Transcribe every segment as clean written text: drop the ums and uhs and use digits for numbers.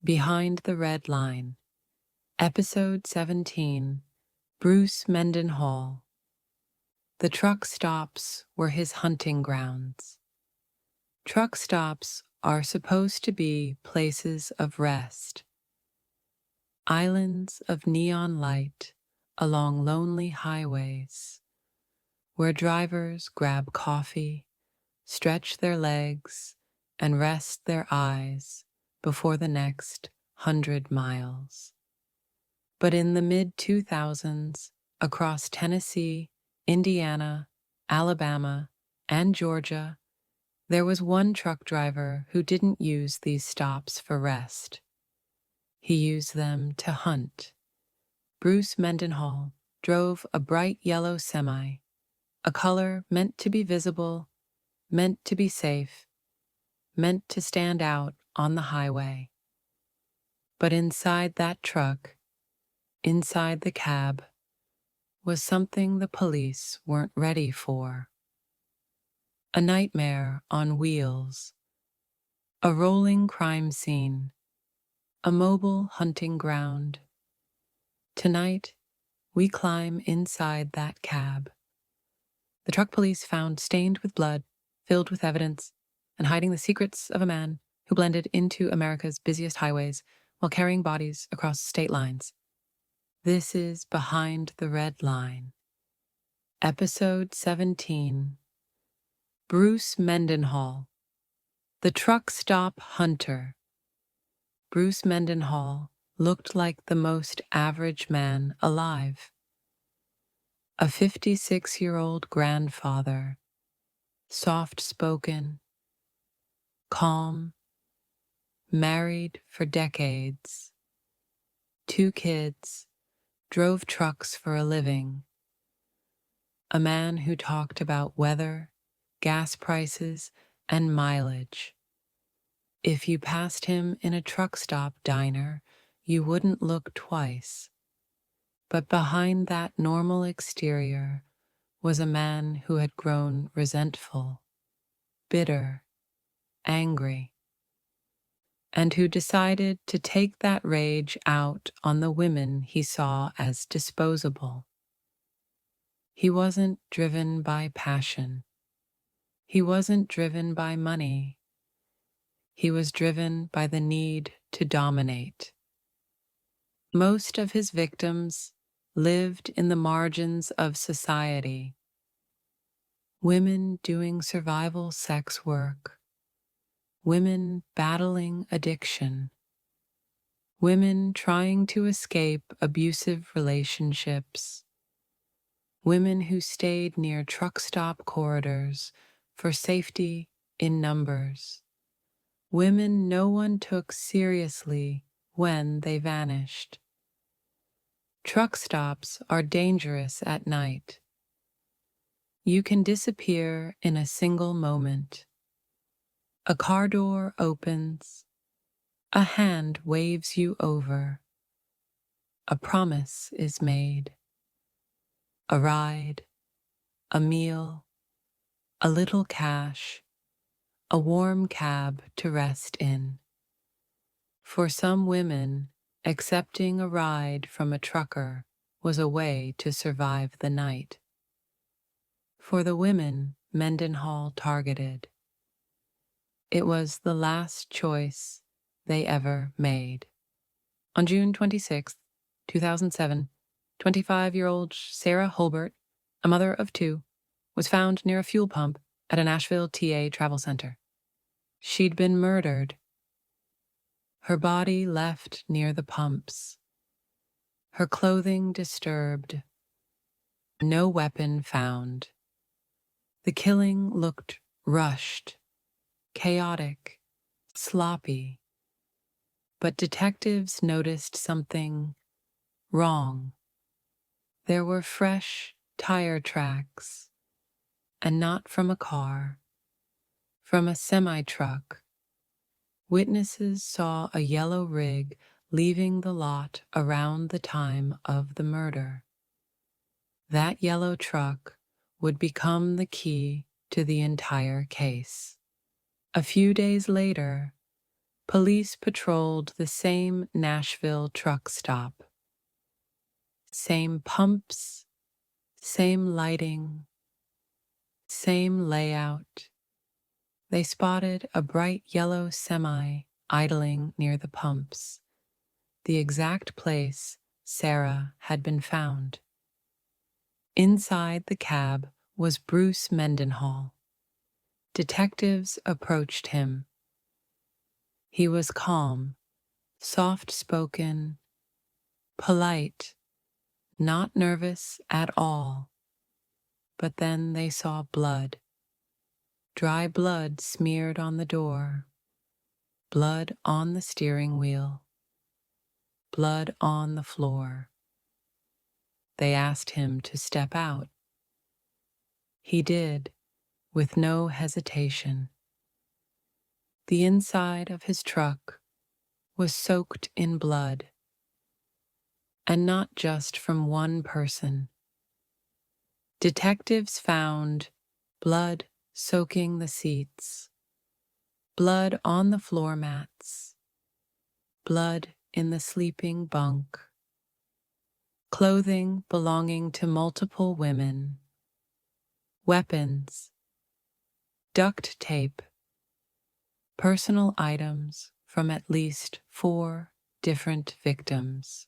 Behind the Red Line, Episode 17, Bruce Mendenhall. The truck stops were his hunting grounds. Truck stops are supposed to be places of rest, islands of neon light along lonely highways, where drivers grab coffee, stretch their legs, and rest their eyes before the next 100 miles. But in the mid-2000s, across Tennessee, Indiana, Alabama, and Georgia, there was one truck driver who didn't use these stops for rest. He used them to hunt. Bruce Mendenhall drove a bright yellow semi, a color meant to be visible, meant to be safe, meant to stand out on the highway. But inside that truck, inside the cab, was something the police weren't ready for. A nightmare on wheels, a rolling crime scene, a mobile hunting ground. Tonight, we climb inside that cab. The truck police found stained with blood, filled with evidence, and hiding the secrets of a man who blended into America's busiest highways while carrying bodies across state lines. This is Behind the Red Line, Episode 17, Bruce Mendenhall, the truck stop hunter. Bruce Mendenhall looked like the most average man alive. A 56-year-old grandfather, soft-spoken, calm, married for decades, 2 kids, drove trucks for a living. A man who talked about weather, gas prices, and mileage. If you passed him in a truck stop diner, you wouldn't look twice. But behind that normal exterior was a man who had grown resentful, bitter, angry, and who decided to take that rage out on the women he saw as disposable. He wasn't driven by passion. He wasn't driven by money. He was driven by the need to dominate. Most of his victims lived in the margins of society. Women doing survival sex work, women battling addiction, women trying to escape abusive relationships, women who stayed near truck stop corridors for safety in numbers, women no one took seriously when they vanished. Truck stops are dangerous at night. You can disappear in a single moment. A car door opens, a hand waves you over, a promise is made, a ride, a meal, a little cash, a warm cab to rest in. For some women, accepting a ride from a trucker was a way to survive the night. For the women Mendenhall targeted, it was the last choice they ever made. On June 26, 2007, 25-year-old Sara Hulbert, a mother of 2, was found near a fuel pump at a Nashville TA travel center. She'd been murdered. Her body left near the pumps, her clothing disturbed, no weapon found. The killing looked rushed, chaotic, sloppy, but detectives noticed something wrong. There were fresh tire tracks, and not from a car, from a semi-truck. Witnesses saw a yellow rig leaving the lot around the time of the murder. That yellow truck would become the key to the entire case. A few days later, Police patrolled the same Nashville truck stop. Same pumps, same lighting, same layout. They spotted a bright yellow semi idling near the pumps, the exact place Sara had been found. Inside the cab was Bruce Mendenhall. Detectives approached him. He was calm, soft-spoken, polite, not nervous at all. But then they saw blood. Dry blood smeared on the door, blood on the steering wheel, blood on the floor. They asked him to step out. He did, with no hesitation. The inside of his truck was soaked in blood, and not just from one person. Detectives found blood soaking the seats, blood on the floor mats, blood in the sleeping bunk, clothing belonging to multiple women, weapons, duct tape, personal items from at least 4 different victims.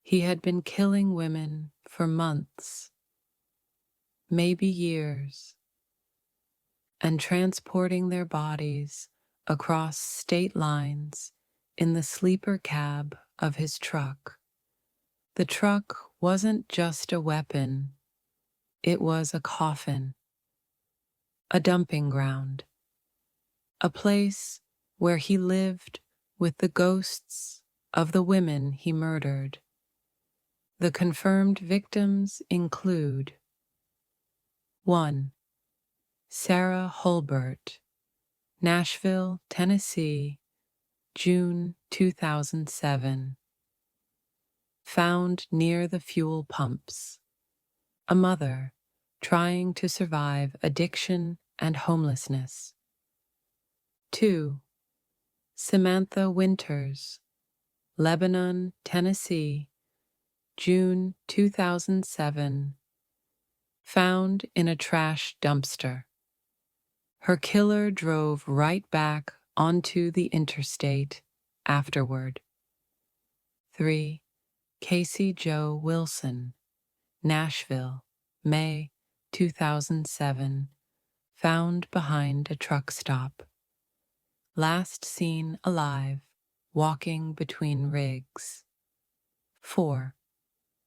He had been killing women for months, maybe years, and transporting their bodies across state lines in the sleeper cab of his truck. The truck wasn't just a weapon, it was a coffin, a dumping ground, a place where he lived with the ghosts of the women he murdered. The confirmed victims include 1. Sara Hulbert, Nashville, Tennessee, June 2007. Found near the fuel pumps. A mother trying to survive addiction and homelessness. 2. Samantha Winters, Lebanon, Tennessee, June 2007. Found in a trash dumpster. Her killer drove right back onto the interstate afterward. 3. Casey Jo Wilson, Nashville, May 2007. Found behind a truck stop. Last seen alive, walking between rigs. 4.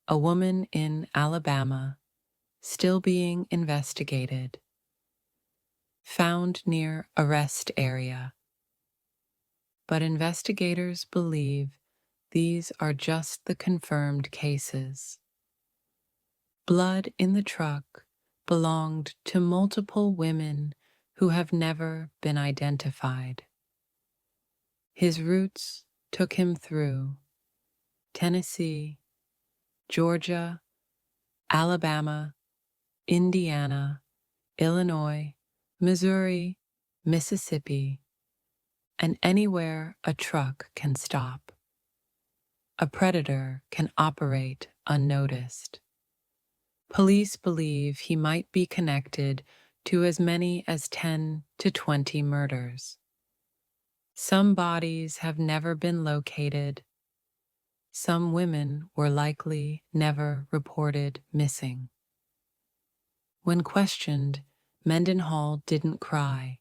A woman in Alabama, still being investigated. Found near a rest area. But investigators believe these are just the confirmed cases. Blood in the truck belonged to multiple women who have never been identified. His roots took him through Tennessee, Georgia, Alabama, Indiana, Illinois, Missouri, Mississippi, and anywhere a truck can stop. A predator can operate unnoticed. Police believe he might be connected to as many as 10 to 20 murders. Some bodies have never been located. Some women were likely never reported missing. When questioned, Mendenhall didn't cry.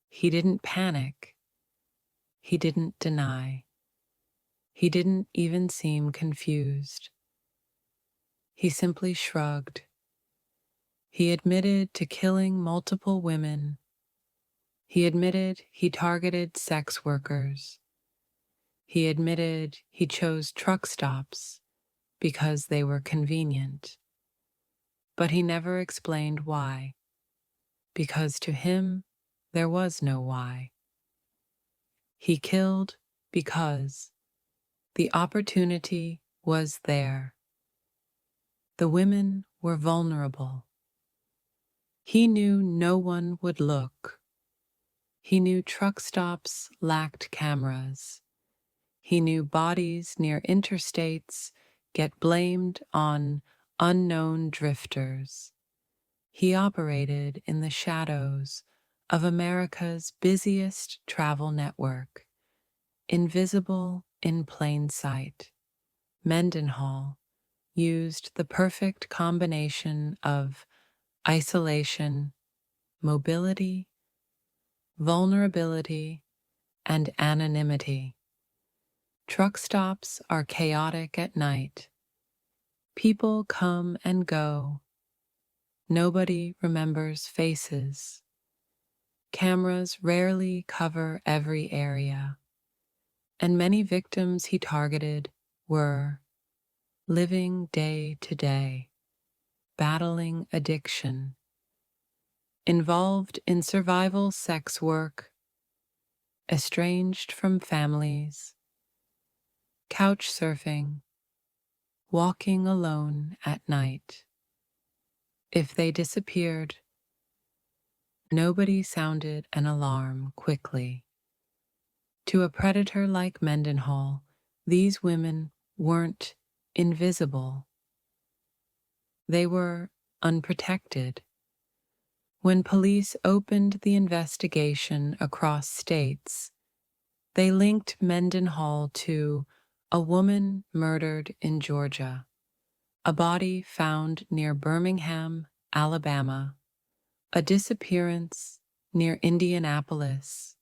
He didn't panic. He didn't deny. He didn't even seem confused. He simply shrugged. He admitted to killing multiple women. He admitted he targeted sex workers. He admitted he chose truck stops because they were convenient. But he never explained why, because to him there was no why. He killed because the opportunity was there. The women were vulnerable. He knew no one would look. He knew truck stops lacked cameras. He knew bodies near interstates get blamed on unknown drifters. He operated in the shadows of America's busiest travel network, invisible in plain sight. Mendenhall used the perfect combination of isolation, mobility, vulnerability, and anonymity. Truck stops are chaotic at night. People come and go. Nobody remembers faces. Cameras rarely cover every area, and many victims he targeted were living day to day, battling addiction, involved in survival sex work, estranged from families, couch surfing, walking alone at night. If they disappeared, nobody sounded an alarm quickly. To a predator like Mendenhall, these women weren't invisible. They were unprotected. When police opened the investigation across states, they linked Mendenhall to a woman murdered in Georgia, a body found near Birmingham, Alabama, a disappearance near Indianapolis,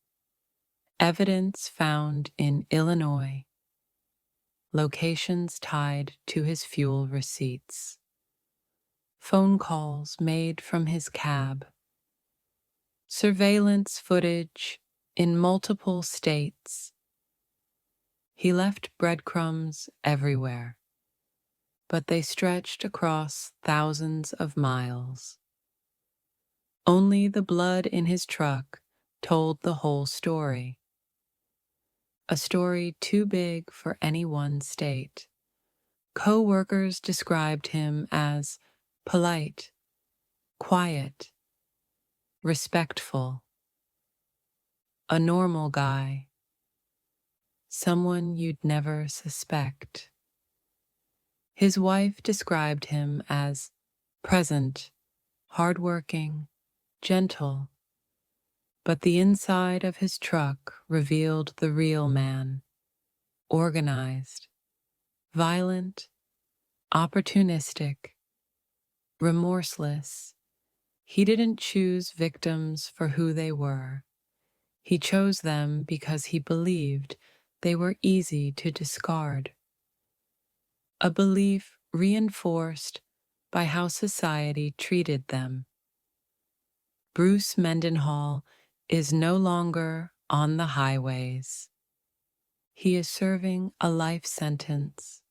evidence found in Illinois, locations tied to his fuel receipts, phone calls made from his cab, surveillance footage in multiple states. He left breadcrumbs everywhere, but they stretched across thousands of miles. Only the blood in his truck told the whole story. A story too big for any one state. Co-workers described him as polite, quiet, respectful, a normal guy, someone you'd never suspect. His wife described him as present, hardworking, gentle, but the inside of his truck revealed the real man, organized, violent, opportunistic, remorseless. He didn't choose victims for who they were. He chose them because he believed they were easy to discard. A belief reinforced by how society treated them. Bruce Mendenhall is no longer on the highways. He is serving a life sentence.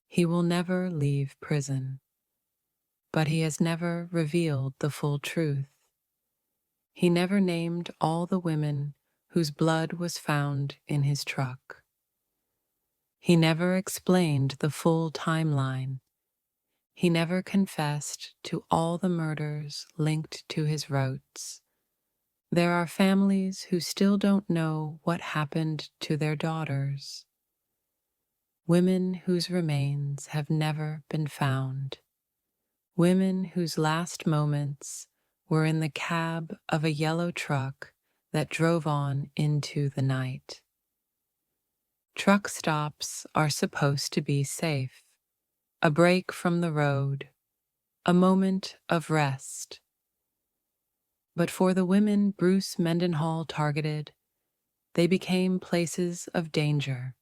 He will never leave prison, but he has never revealed the full truth. He never named all the women whose blood was found in his truck. He never explained the full timeline. He never confessed to all the murders linked to his routes. There are families who still don't know what happened to their daughters. Women whose remains have never been found. Women whose last moments were in the cab of a yellow truck that drove on into the night. Truck stops are supposed to be safe, a break from the road, a moment of rest. But for the women Bruce Mendenhall targeted, they became places of danger,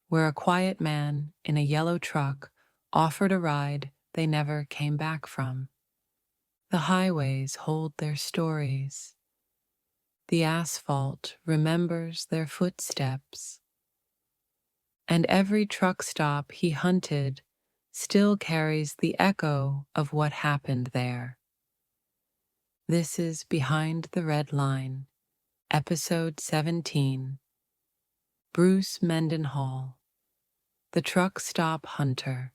where a quiet man in a yellow truck offered a ride they never came back from. The highways hold their stories. The asphalt remembers their footsteps. And every truck stop he hunted still carries the echo of what happened there. This is Behind the Red Line, Episode 17. Bruce Mendenhall, the Truck Stop Hunter.